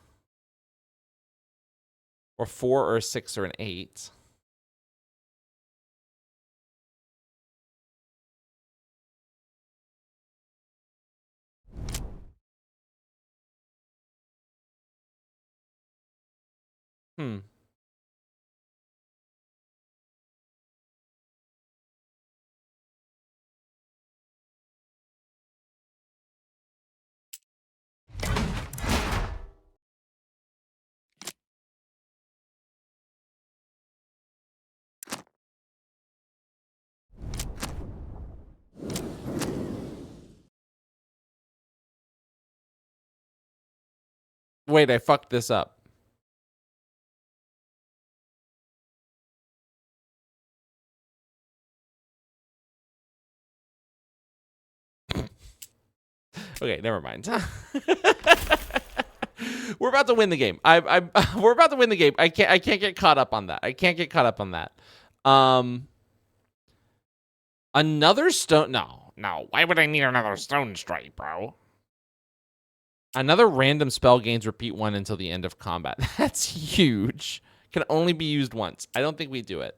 A: or 4, or a 6, or an 8. Wait, I fucked this up. Okay, never mind. We're about to win the game. We're about to win the game. I can't get caught up on that. I can't get caught up on that. Another stone. No. Why would I need another stone strike, bro? Another random spell gains repeat 1 until the end of combat. That's huge. Can only be used once. I don't think we do it.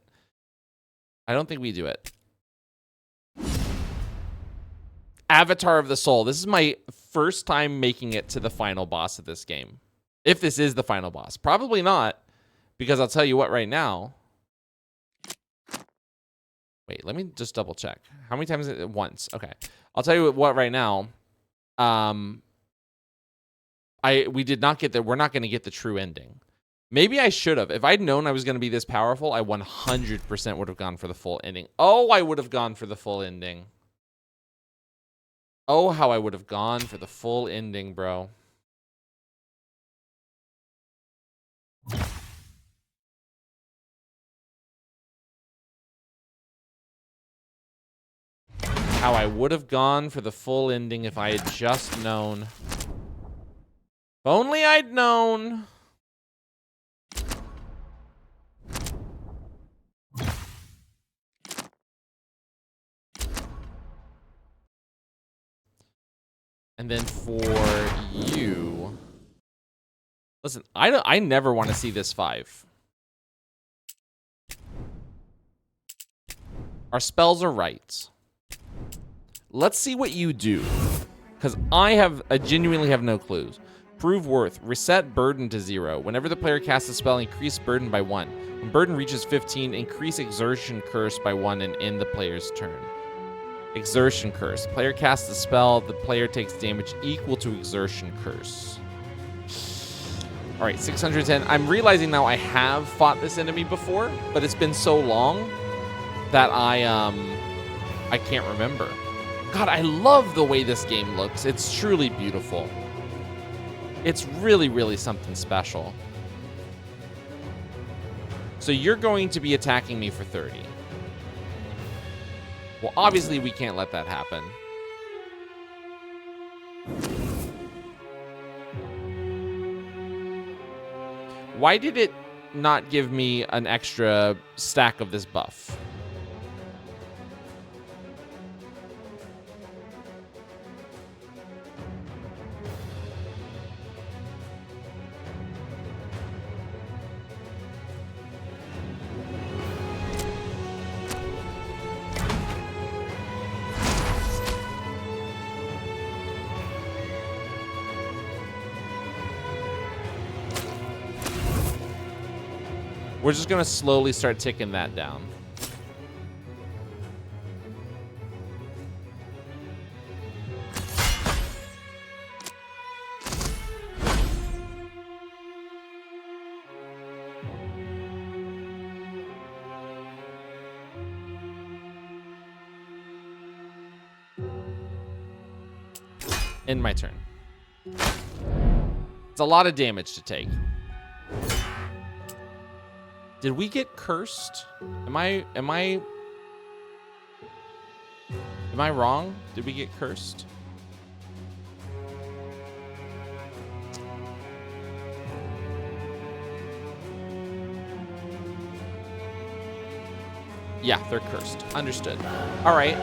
A: Avatar of the Soul. This is my first time making it to the final boss of this game. If this is the final boss. Probably not, because I'll tell you what right now. Wait, let me just double check. How many times? Once. Okay. I'll tell you what right now. We did not get there. We're not going to get the true ending. Maybe I should have. If I'd known I was going to be this powerful, I 100% would have gone for the full ending. Oh, I would have gone for the full ending. Oh, how I would have gone for the full ending, bro. How I would have gone for the full ending if I had just known. If only I'd known. And then for you, listen, I never want to see this 5. Our spells are right. Let's see what you do, because I genuinely have no clues. Prove worth. Reset burden to 0. Whenever the player casts a spell, increase burden by 1. When burden reaches 15, increase exertion curse by 1 and end the player's turn. Exertion curse. Player casts a spell, the player takes damage equal to exertion curse. All right, 610. I'm realizing now I have fought this enemy before, but it's been so long that I can't remember. God, I love the way this game looks. It's truly beautiful. It's really, really something special. So you're going to be attacking me for 30. Well, obviously we can't let that happen. Why did it not give me an extra stack of this buff? We're just going to slowly start ticking that down. End my turn. It's a lot of damage to take. Did we get cursed? Am I wrong? Did we get cursed? Yeah, they're cursed. Understood. All right.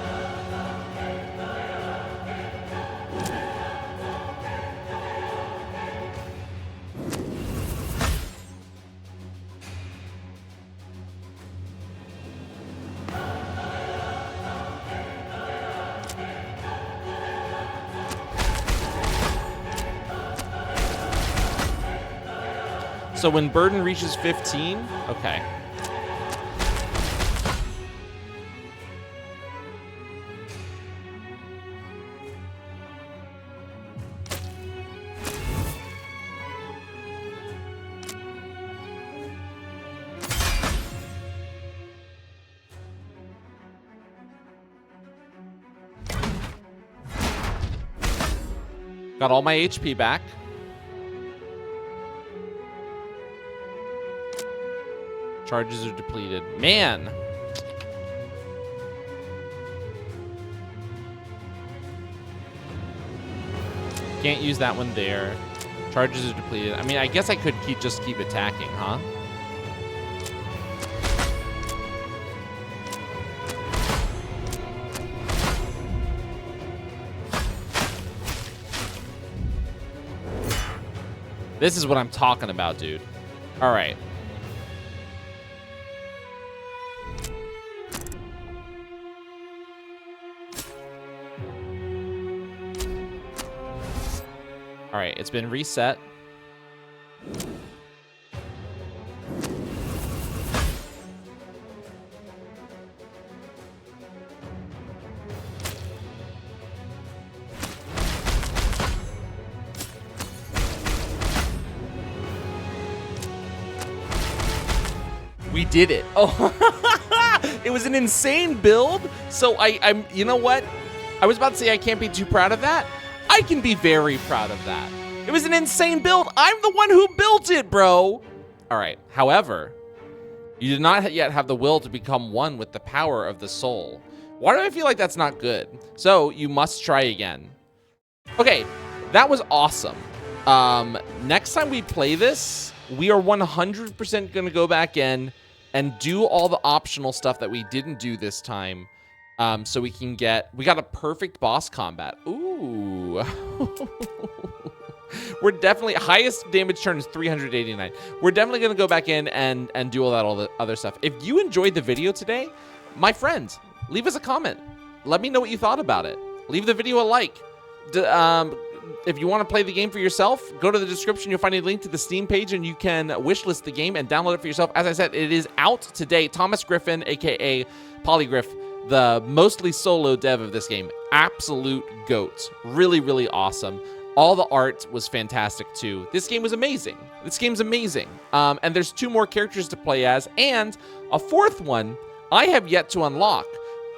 A: So when burden reaches 15, okay. Got all my HP back. Charges are depleted. Man. Can't use that one there. Charges are depleted. I mean, I guess I could just keep attacking, huh? This is what I'm talking about, dude. All right. All right, it's been reset. We did it. Oh, it was an insane build. So I'm, you know what? I was about to say I can't be too proud of that. I can be very proud of that. It was an insane build. I'm the one who built it, bro. All right. However, you do not yet have the will to become one with the power of the soul. Why do I feel like that's not good? So you must try again. Okay, that was awesome. Next time we play this, we are 100% going to go back in and do all the optional stuff that we didn't do this time. So we got a perfect boss combat. Ooh. We're definitely, highest damage turn is 389. We're definitely going to go back in and do all the other stuff. If you enjoyed the video today, my friend, leave us a comment. Let me know what you thought about it. Leave the video a like. If you want to play the game for yourself, go to the description. You'll find a link to the Steam page, and you can wishlist the game and download it for yourself. As I said, it is out today. Thomas Griffin, a.k.a. Polygriff, the mostly solo dev of this game. Absolute goat. Really, really awesome. All the art was fantastic, too. This game was amazing. This game's amazing. And there's 2 more characters to play as, and a 4th one I have yet to unlock,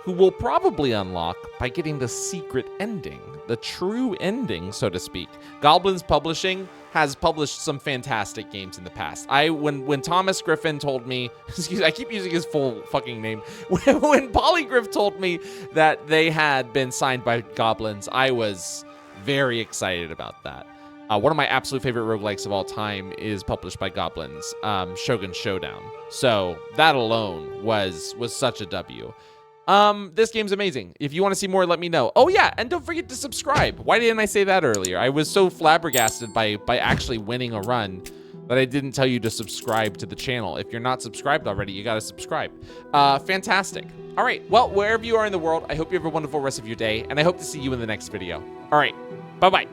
A: who will probably unlock by getting the secret ending, the true ending, so to speak. Goblins Publishing has published some fantastic games in the past. When Thomas Griffin told me, excuse me, I keep using his full fucking name. When Polygriff told me that they had been signed by Goblins, I was very excited about that. One of my absolute favorite roguelikes of all time is published by Goblins, Shogun Showdown. So that alone was such a W. This game's amazing. If you want to see more, let me know. Oh yeah, and don't forget to subscribe. Why didn't I say that earlier? I was so flabbergasted by actually winning a run that I didn't tell you to subscribe to the channel. If you're not subscribed already, you got to subscribe. Fantastic. All right, well, wherever you are in the world, I hope you have a wonderful rest of your day, and I hope to see you in the next video. All right, bye-bye.